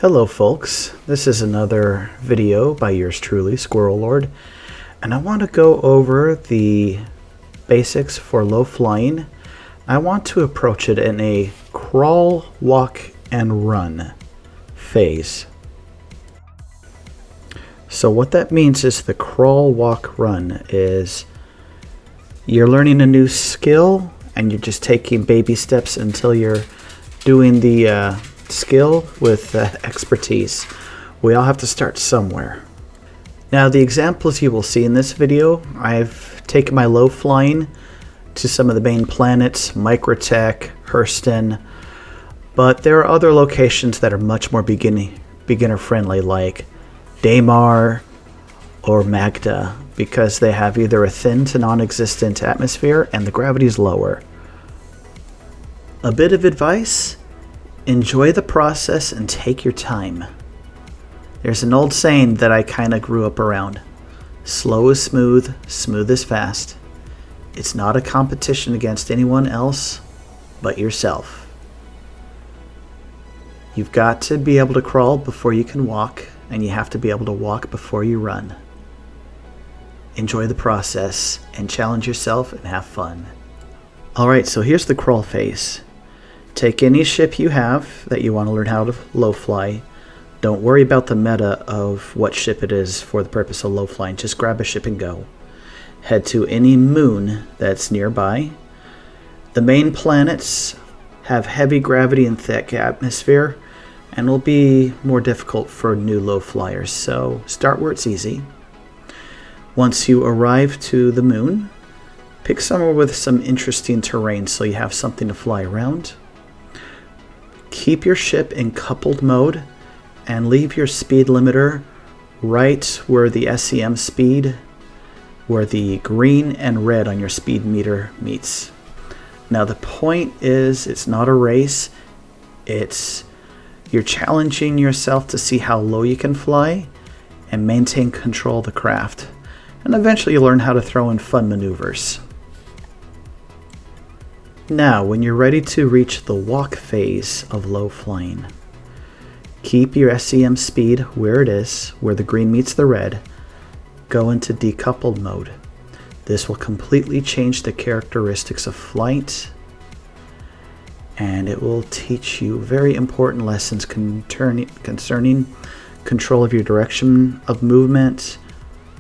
Hello folks, this is another video by yours truly, Squirrel Lord, and I want to go over the basics for low flying. I want to approach it in a crawl, walk, and run phase. So what that means is the crawl, walk, run is you're learning a new skill and you're just taking baby steps until you're doing the skill with expertise. We all have to start somewhere. Now the examples you will see in this video, I've taken my low flying to some of the main planets, Microtech, Hurston, but there are other locations that are much more beginner friendly, like Daymar or Magda, because they have either a thin to non-existent atmosphere and the gravity is lower. A bit of advice: enjoy the process and take your time. There's an old saying that I kind of grew up around. Slow is smooth, smooth is fast. It's not a competition against anyone else but yourself. You've got to be able to crawl before you can walk, and you have to be able to walk before you run. Enjoy the process and challenge yourself and have fun. Alright, so here's the crawl phase. Take any ship you have that you want to learn how to low fly. Don't worry about the meta of what ship it is for the purpose of low flying. Just grab a ship and go. Head to any moon that's nearby. The main planets have heavy gravity and thick atmosphere and will be more difficult for new low flyers, so start where it's easy. Once you arrive to the moon, pick somewhere with some interesting terrain so you have something to fly around. Keep your ship in coupled mode and leave your speed limiter right where the SEM speed, where the green and red on your speed meter meets. Now the point is, it's not a race, you're challenging yourself to see how low you can fly and maintain control of the craft. And eventually you'll learn how to throw in fun maneuvers. Now, when you're ready to reach the walk phase of low flying, keep your SEM speed where it is, where the green meets the red. Go into decoupled mode. This will completely change the characteristics of flight, and it will teach you very important lessons concerning control of your direction of movement,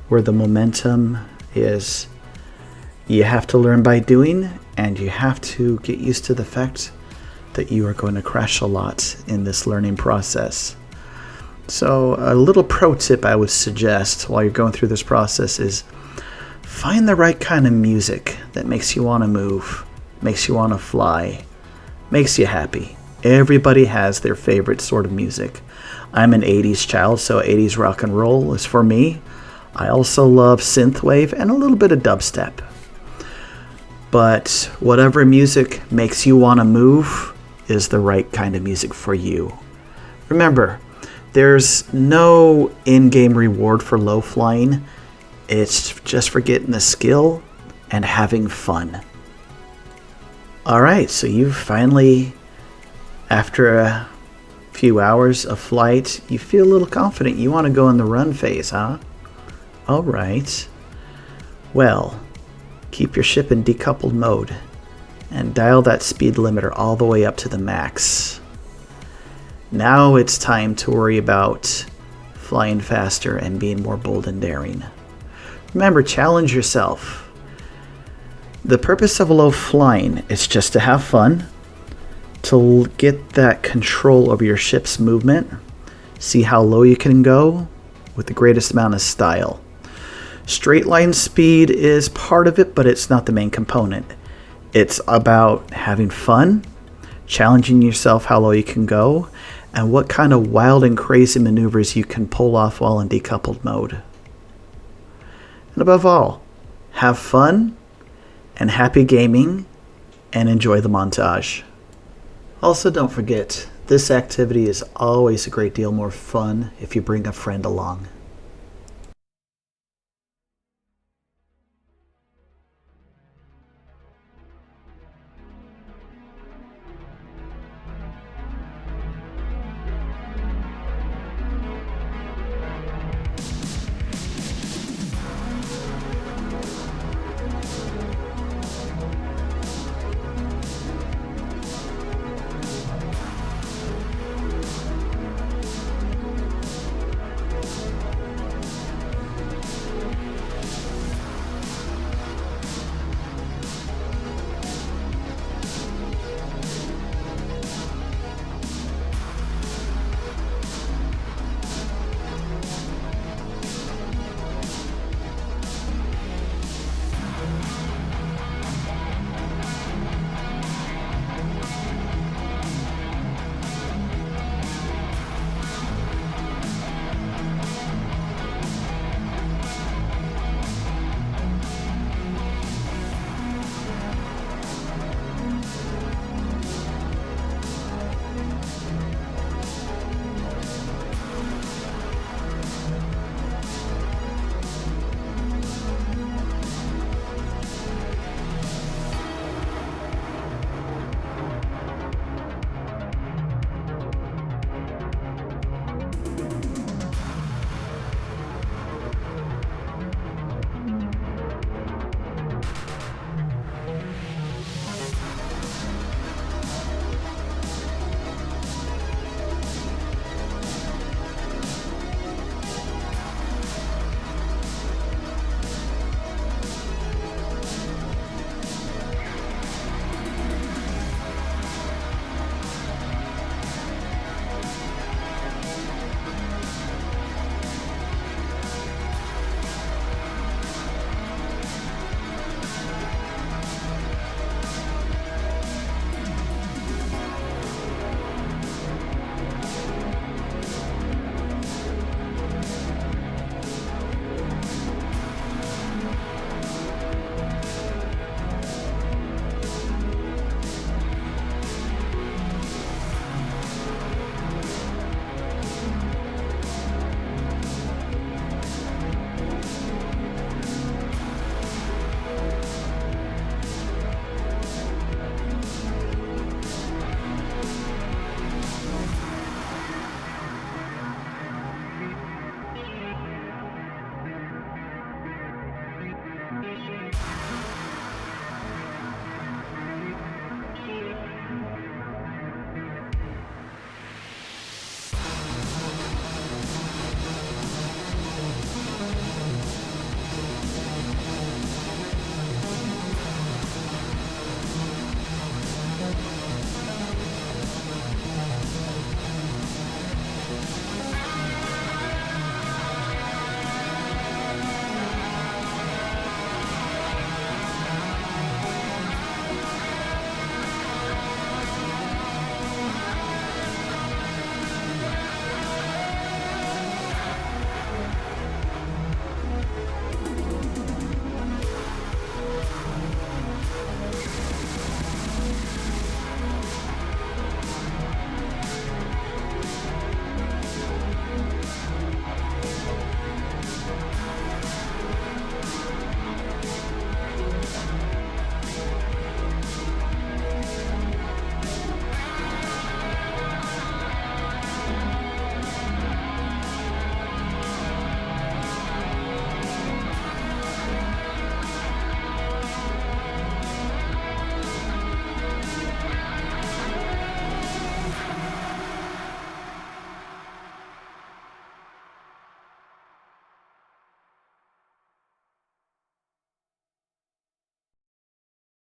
where the momentum is. You have to learn by doing, and you have to get used to the fact that you are going to crash a lot in this learning process. So a little pro tip I would suggest while you're going through this process is find the right kind of music that makes you want to move, makes you want to fly, makes you happy. Everybody has their favorite sort of music. I'm an 80s child, so 80s rock and roll is for me. I also love synthwave and a little bit of dubstep. But whatever music makes you want to move is the right kind of music for you. Remember, there's no in-game reward for low flying. It's just for getting the skill and having fun. Alright, so you finally, after a few hours of flight, you feel a little confident. You want to go in the run phase, huh? Alright. Well, keep your ship in decoupled mode and dial that speed limiter all the way up to the max. Now it's time to worry about flying faster and being more bold and daring. Remember, challenge yourself. The purpose of low flying is just to have fun, to get that control over your ship's movement, see how low you can go with the greatest amount of style. Straight line speed is part of it, but it's not the main component. It's about having fun, challenging yourself how low you can go, and what kind of wild and crazy maneuvers you can pull off while in decoupled mode. And above all, have fun and happy gaming and enjoy the montage. Also, don't forget, this activity is always a great deal more fun if you bring a friend along.